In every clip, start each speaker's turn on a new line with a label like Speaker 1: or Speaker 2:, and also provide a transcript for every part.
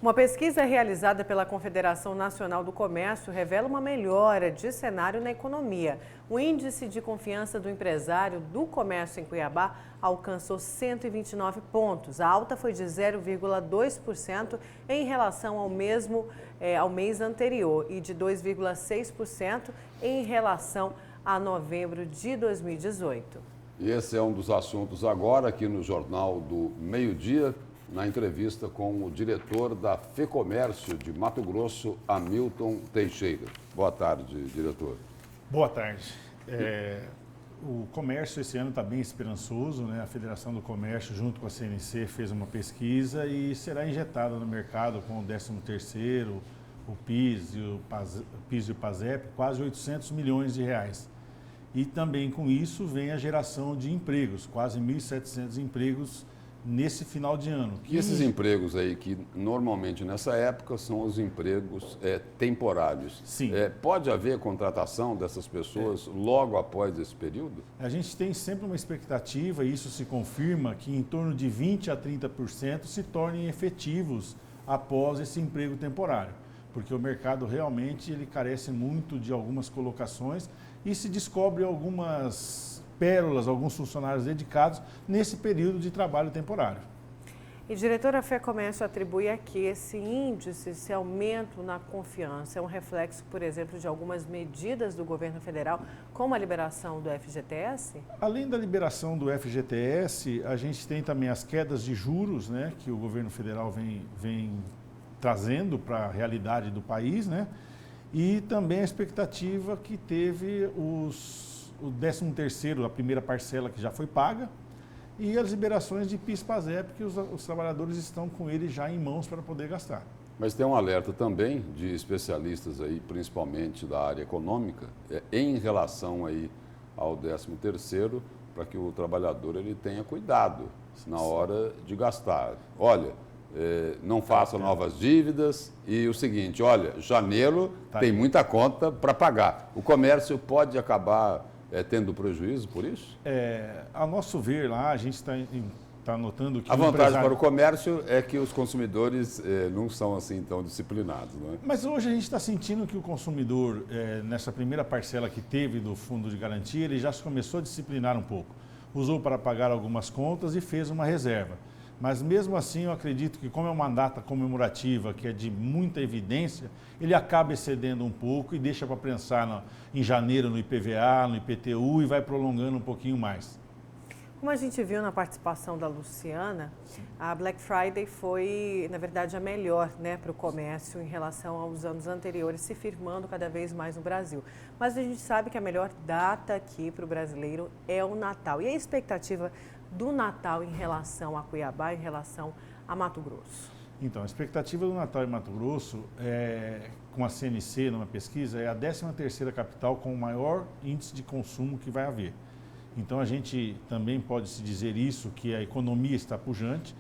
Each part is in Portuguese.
Speaker 1: Uma pesquisa realizada pela Confederação Nacional do Comércio revela uma melhora de cenário na economia. O índice de confiança do empresário do comércio em Cuiabá alcançou 129 pontos. A alta foi de 0,2% em relação ao mês anterior e de 2,6% em relação a novembro de 2018.
Speaker 2: E esse é um dos assuntos agora aqui no Jornal do Meio-Dia, na entrevista com o diretor da FEComércio de Mato Grosso, Hamilton Teixeira. Boa tarde, diretor.
Speaker 3: Boa tarde. O comércio esse ano está bem esperançoso, né? A Federação do Comércio, junto com a CNC, fez uma pesquisa e será injetada no mercado com o 13º, o PIS e o PASEP, quase 800 milhões de reais. E também com isso vem a geração de empregos, quase 1.700 empregos nesse final de ano.
Speaker 2: E esses empregos aí, que normalmente nessa época são os empregos temporários.
Speaker 3: Sim.
Speaker 2: Pode haver contratação dessas pessoas logo após esse período?
Speaker 3: A gente tem sempre uma expectativa, e isso se confirma, que em torno de 20% a 30% se tornem efetivos após esse emprego temporário. Porque o mercado realmente ele carece muito de algumas colocações e se descobre algumas pérolas, alguns funcionários dedicados nesse período de trabalho temporário.
Speaker 1: E, diretora, a FEComércio atribui aqui esse índice, esse aumento na confiança. É um reflexo, por exemplo, de algumas medidas do governo federal, como a liberação do FGTS?
Speaker 3: Além da liberação do FGTS, a gente tem também as quedas de juros, né, que o governo federal vem trazendo para a realidade do país, né, e também a expectativa que teve o 13º, a primeira parcela que já foi paga, e as liberações de PIS/PASEP, que os trabalhadores estão com ele já em mãos para poder gastar.
Speaker 2: Mas tem um alerta também de especialistas aí, principalmente da área econômica, em relação aí ao 13º, para que o trabalhador ele tenha cuidado na hora de gastar. Olha, não faça novas dívidas e o seguinte, olha, janeiro tem muita conta para pagar. O comércio pode acabar tendo prejuízo por isso?
Speaker 3: A nosso ver lá, a gente está notando que...
Speaker 2: A vantagem para o comércio é que os consumidores não são assim tão disciplinados, não é?
Speaker 3: Mas hoje a gente está sentindo que o consumidor, nessa primeira parcela que teve do fundo de garantia, ele já começou a disciplinar um pouco. Usou para pagar algumas contas e fez uma reserva. Mas mesmo assim eu acredito que como é uma data comemorativa que é de muita evidência, ele acaba excedendo um pouco e deixa para pensar em janeiro no IPVA, no IPTU e vai prolongando um pouquinho mais.
Speaker 1: Como a gente viu na participação da Luciana, a Black Friday foi, na verdade, a melhor, né, para o comércio em relação aos anos anteriores, se firmando cada vez mais no Brasil. Mas a gente sabe que a melhor data aqui para o brasileiro é o Natal. E a expectativa do Natal em relação a Cuiabá, em relação a Mato Grosso?
Speaker 3: Então, a expectativa do Natal em Mato Grosso, com a CNC, numa pesquisa, é a 13ª capital com o maior índice de consumo que vai haver. Então, a gente também pode se dizer isso, que a economia está pujante,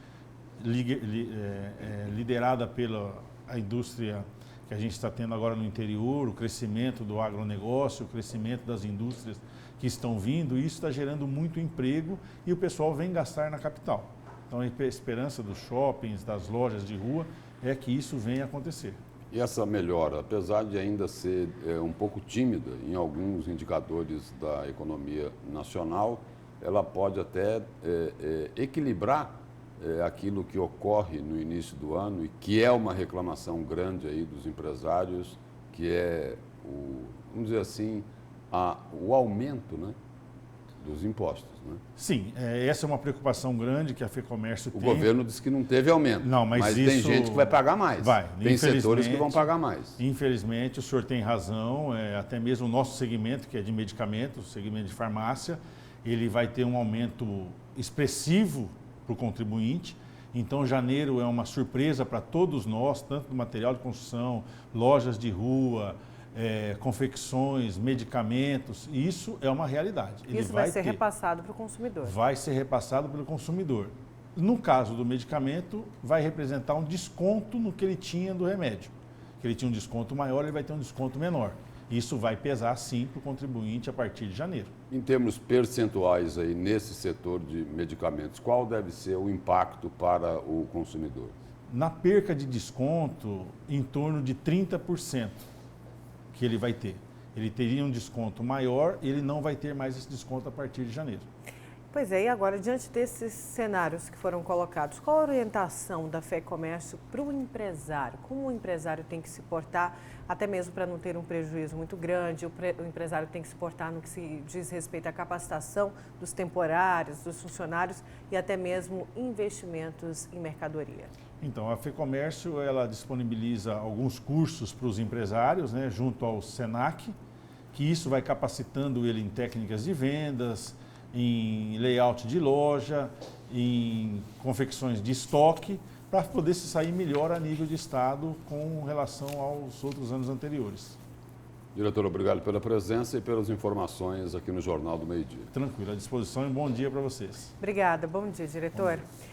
Speaker 3: liderada pela indústria que a gente está tendo agora no interior, o crescimento do agronegócio, o crescimento das indústrias que estão vindo, isso está gerando muito emprego e o pessoal vem gastar na capital. Então, a esperança dos shoppings, das lojas de rua, é que isso venha acontecer.
Speaker 2: E essa melhora, apesar de ainda ser um pouco tímida em alguns indicadores da economia nacional, ela pode até equilibrar aquilo que ocorre no início do ano e que é uma reclamação grande aí dos empresários, que é, vamos dizer assim, o aumento, né, dos impostos. Né?
Speaker 3: Sim, essa é uma preocupação grande que a FEComércio tem.
Speaker 2: O governo disse que não teve aumento,
Speaker 3: não, mas
Speaker 2: tem
Speaker 3: isso
Speaker 2: gente que vai pagar mais. Tem setores que vão pagar mais.
Speaker 3: Infelizmente, o senhor tem razão, até mesmo o nosso segmento, que é de medicamentos, o segmento de farmácia, ele vai ter um aumento expressivo para o contribuinte. Então, janeiro é uma surpresa para todos nós, tanto do material de construção, lojas de rua, confecções, medicamentos, isso é uma realidade.
Speaker 1: Isso vai ser repassado para o consumidor.
Speaker 3: Vai ser repassado pelo consumidor. No caso do medicamento, vai representar um desconto no que ele tinha do remédio. Que ele tinha um desconto maior, ele vai ter um desconto menor. Isso vai pesar, sim, para o contribuinte a partir de janeiro.
Speaker 2: Em termos percentuais aí nesse setor de medicamentos, qual deve ser o impacto para o consumidor?
Speaker 3: na perca de desconto em torno de 30% que ele vai ter. Ele teria um desconto maior e ele não vai ter mais esse desconto a partir de janeiro.
Speaker 1: Pois é, e agora, diante desses cenários que foram colocados, qual a orientação da FEComércio para o empresário? Como o empresário tem que se portar, até mesmo para não ter um prejuízo muito grande? O empresário tem que se portar no que se diz respeito à capacitação dos temporários, dos funcionários e até mesmo investimentos em mercadoria.
Speaker 3: Então, a FEComércio, ela disponibiliza alguns cursos para os empresários, né, junto ao SENAC, que isso vai capacitando ele em técnicas de vendas, em layout de loja, em confecções de estoque, para poder se sair melhor a nível de estado com relação aos outros anos anteriores.
Speaker 2: Diretor, obrigado pela presença e pelas informações aqui no Jornal do Meio-Dia.
Speaker 3: Tranquilo, à disposição e um bom dia para vocês.
Speaker 1: Obrigada, bom dia, diretor. Bom dia.